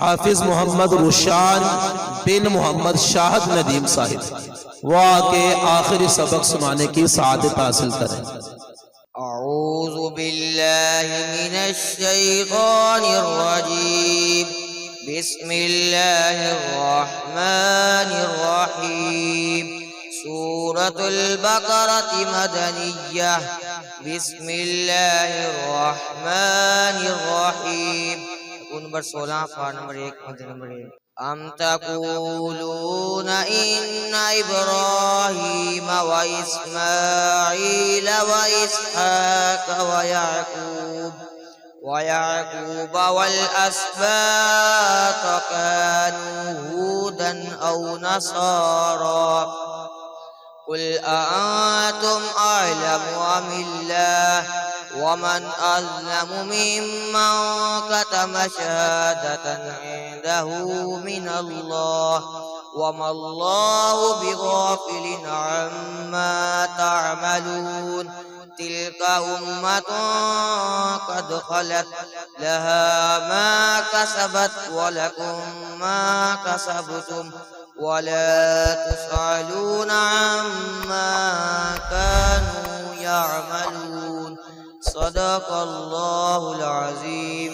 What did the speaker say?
हाफिज मोहम्मद रुशान बिन मोहम्मद शाहद नदीम साहिब, वो आके आखिरी सबक सुनाने की सआदत हासिल करें। अऊज़ु बिल्लाहि मिनश शैतानिर रजीम, बिस्मिल्लाहिर रहमानिर रहीम। सूरतुल बकरह मदनिय्यह, बिस्मिल्लाहिर रहमानिर रहीम। नंबर 16 पारा नंबर 1 मदनी नंबर 1। अम तक़ूलूना इन्ना इब्राहीम व इस्माईल व इसहाक़ व याक़ूब वल अस्बात कानू हूदन औ नसारा, कुल अअंतुम अअलमु अमिल्लाह वमन अज़लमु मिम्मन कतम शहादतन इंदहु मिनल्लाह वमल्लाहु बिगाफिलिन अम्मा तअमलून। तिल्का उम्मतुन क़द खलत लहा मा कसबत व लकुम मा कसबतुम वला तुसअलूना अम्मा कानू यअमलून। सदक़ल्लाहुल अज़ीम।